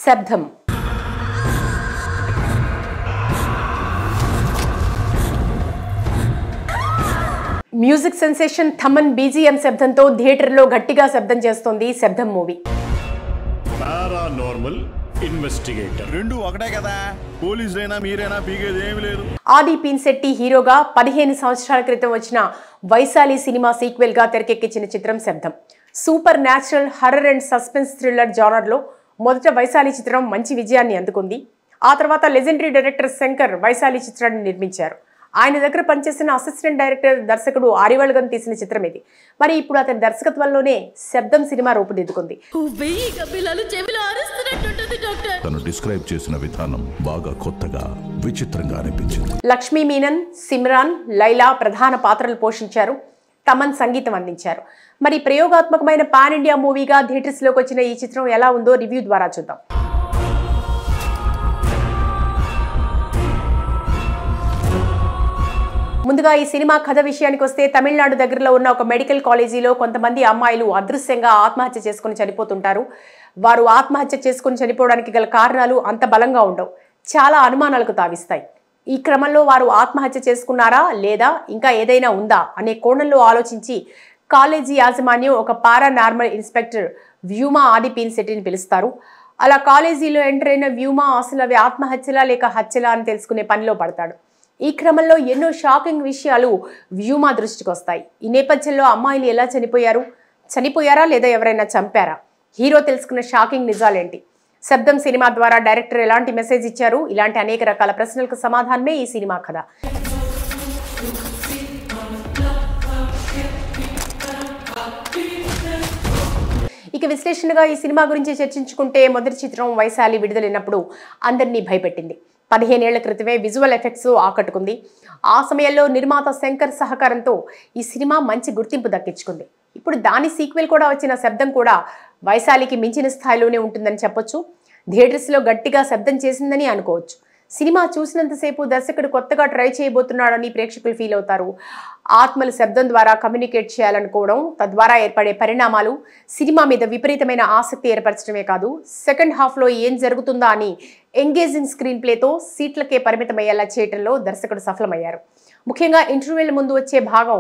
శబ్దం. Music sensation Thaman BGM శబ్దంతో థియేటర్లో గట్టిగా శబ్దం చేస్తోంది శబ్దం మూవీ. పారానార్మల్ ఇన్వెస్టిగేటర్ రెండు ఒకటే కదా, పోలీసులైనా మీరైనా పీకేది ఏమీ లేదు. ఆది పిన్సెట్టి హీరోగా 15 సంవత్సరాల క్రితం వచ్చిన వైశాలి సినిమా సీక్వెల్ గా తెరకెక్కించిన చిత్రం Sabdham. Super natural horror and suspense thriller జానర్లో మొదట వైశాలి చిత్రం మంచి విజయాన్ని అందుకుంది. ఆ తర్వాత లెజెండరీ డైరెక్టర్ శంకర్ వైశాలి చిత్రాన్ని నిర్మించారు. ఆయన దగ్గర పనిచేసిన అసిస్టెంట్ డైరెక్టర్ దర్శకుడు ఆరివల్గన్ తీసిన చిత్రం ఇది. మరి ఇప్పుడు అతని దర్శకత్వంలోనే శబ్దం సినిమా రూపుదిద్దుకుంది. తను డిస్క్రైబ్ చేసిన విధానం బాగా కొత్తగా విచిత్రంగా అనిపించింది. లక్ష్మీ మీనన్, సిమ్రాన్, లైలా ప్రధాన పాత్రలు పోషించారు. తమన్ సంగీతం అందించారు. మరి ప్రయోగాత్మకమైన పాన్ ఇండియా మూవీగా థియేటర్స్ లోకి వచ్చిన ఈ చిత్రం ఎలా ఉందో రివ్యూ ద్వారా చూద్దాం. ముందుగా ఈ సినిమా కథ విషయానికి వస్తే, తమిళనాడు దగ్గరలో ఉన్న ఒక మెడికల్ కాలేజీలో కొంతమంది అమ్మాయిలు అదృశ్యంగా ఆత్మహత్య చేసుకుని చనిపోతుంటారు. వారు ఆత్మహత్య చేసుకుని చనిపోవడానికి గల కారణాలు అంత బలంగా ఉండవు, చాలా అనుమానాలకు తావిస్తాయి. ఈ క్రమంలో వారు ఆత్మహత్య చేసుకున్నారా లేదా ఇంకా ఏదైనా ఉందా అనే కోణంలో ఆలోచించి కాలేజీ యాజమాన్యం ఒక పారానార్మల్ ఇన్స్పెక్టర్ వ్యూమా ఆది పిన్సెట్టిని పిలుస్తారు. అలా కాలేజీలో ఎంటర్ అయిన వ్యూమా అసలు అవి ఆత్మహత్యలా లేక హత్యలా అని తెలుసుకునే పనిలో పడతాడు. ఈ క్రమంలో ఎన్నో షాకింగ్ విషయాలు వ్యూమా దృష్టికి వస్తాయి. ఈ నేపథ్యంలో అమ్మాయిలు ఎలా చనిపోయారా లేదా ఎవరైనా చంపారా? హీరో తెలుసుకున్న షాకింగ్ నిజాలేంటి? శబ్దం సినిమా ద్వారా డైరెక్టర్ ఎలాంటి మెసేజ్ ఇచ్చారు? ఇలాంటి అనేక రకాల ప్రశ్నలకు సమాధానమే ఈ సినిమా కథ. ఇక విశ్లేషణగా ఈ సినిమా గురించి చర్చించుకుంటే, మొదటి చిత్రం వైశాలి విడుదలైనప్పుడు అందరినీ భయపెట్టింది. 15 ఏళ్ల క్రితమే విజువల్ ఎఫెక్ట్స్ ఆకట్టుకుంది. ఆ సమయంలో నిర్మాత శంకర్ సహకారంతో ఈ సినిమా మంచి గుర్తింపు దక్కించుకుంది. ఇప్పుడు దాని సీక్వెల్ కూడా వచ్చిన శబ్దం కూడా వైశాలికి మించిన స్థాయిలోనే ఉంటుందని చెప్పొచ్చు. థియేటర్స్లో గట్టిగా శబ్దం చేసిందని అనుకోవచ్చు. సినిమా చూసినంతసేపు దర్శకుడు కొత్తగా ట్రై చేయబోతున్నాడని ప్రేక్షకులు ఫీల్ అవుతారు. ఆత్మలు శబ్దం ద్వారా కమ్యూనికేట్ చేయాలనుకోవడం, తద్వారా ఏర్పడే పరిణామాలు సినిమా మీద విపరీతమైన ఆసక్తి ఏర్పరచడమే కాదు, సెకండ్ హాఫ్లో ఏం జరుగుతుందా అని ఎంగేజింగ్ స్క్రీన్ ప్లేతో సీట్లకే పరిమితమయ్యేలా చేయడంలో దర్శకుడు సఫలమయ్యారు. ముఖ్యంగా ఇంటర్వెల్ ముందు వచ్చే భాగం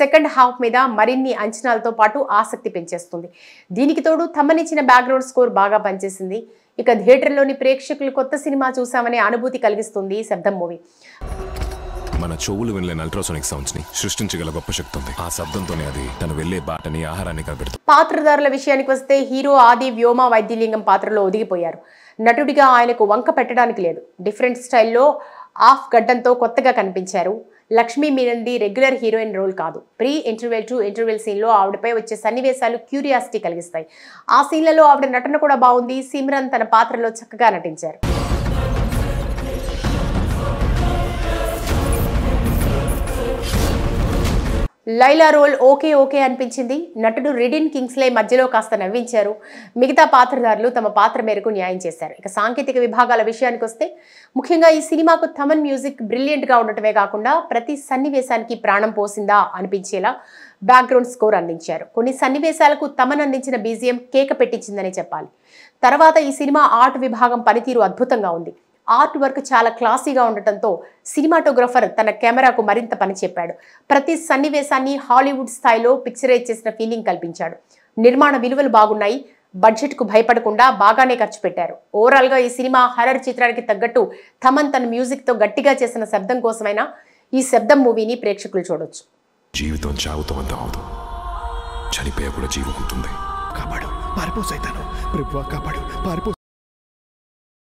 సెకండ్ హాఫ్ మీద మరిన్ని అంచనాలతో పాటు ఆసక్తి పెంచేస్తుంది. దీనికి తోడు తమనిచ్చిన బ్యాక్గ్రౌండ్ స్కోర్ బాగా పనిచేసింది. ఇక థియేటర్లోని ప్రేక్షకులు కొత్త సినిమా చూసామనే అనుభూతి కలిగిస్తుంది శబ్దం మూవీ. మన చెవులు వినలేని అల్ట్రాసోనిక్ సౌండ్స్ ని సృష్టించగల గొప్ప శక్తి ఉంది. ఆ శబ్దంతోనే అది తను వెళ్లే బాటని, ఆహారాన్ని కనిపెడుతుంది. పాత్రధారుల విషయానికి వస్తే, హీరో ఆది వ్యోమా వైద్యలింగం పాత్రలో ఒదిగిపోయారు. నటుడిగా ఆయనకు వంక పెట్టడానికి లేదు. డిఫరెంట్ స్టైల్లో ఆఫ్ గడ్డంతో కొత్తగా కనిపించారు. లక్ష్మీ మీనంది రెగ్యులర్ హీరోయిన్ రోల్ కాదు. ప్రీ ఇంటర్వెల్ టు ఇంటర్వెల్ సీన్లో ఆవిడపై వచ్చే సన్నివేశాలు క్యూరియాసిటీ కలిగిస్తాయి. ఆ సీన్లలో ఆవిడ నటన కూడా బాగుంది. సిమ్రన్ తన పాత్రలో చక్కగా నటించారు. లైలా రోల్ ఓకే అనిపించింది. నటుడు రిడిన్ కింగ్స్లే మధ్యలో కాస్త నవ్వించారు. మిగతా పాత్రధారులు తమ పాత్ర మేరకు న్యాయం చేశారు. ఇక సాంకేతిక విభాగాల విషయానికి వస్తే, ముఖ్యంగా ఈ సినిమాకు థమన్ మ్యూజిక్ బ్రిలియంట్గా ఉండటమే కాకుండా ప్రతి సన్నివేశానికి ప్రాణం పోసిందా అనిపించేలా బ్యాక్గ్రౌండ్ స్కోర్ అందించారు. కొన్ని సన్నివేశాలకు తమన్ అందించిన బీజిఎం కేక పెట్టించిందనే చెప్పాలి. తర్వాత ఈ సినిమా ఆర్ట్ విభాగం పనితీరు అద్భుతంగా ఉంది. ఆర్ట్ వర్క్ చాలా క్లాసీగా ఉండటంతో సినిమాటోగ్రఫర్ తన కెమెరాకు మరింత పని చెప్పాడు. ప్రతి సన్నివేశాన్ని హాలీవుడ్ స్థాయిలో పిక్చరైజ్ చేసిన ఫీలింగ్ కల్పించాడు. నిర్మాణ విలువలు బాగున్నాయి. బడ్జెట్కు భయపడకుండా బాగానే ఖర్చు పెట్టారు. ఓవరాల్గా ఈ సినిమా హర్రర్ చిత్రానికి తగ్గట్టు థమన్ తన మ్యూజిక్తో గట్టిగా చేసిన శబ్దం కోసమైనా ఈ శబ్దం మూవీని ప్రేక్షకులు చూడొచ్చు. జీవితం చావుతో అంతం అవదు, చనిపోయా కూడా జీవం ఉంటుంది. కాపాడు, పారిపో సైతాను, ప్రభువా కాపాడు, పారిపో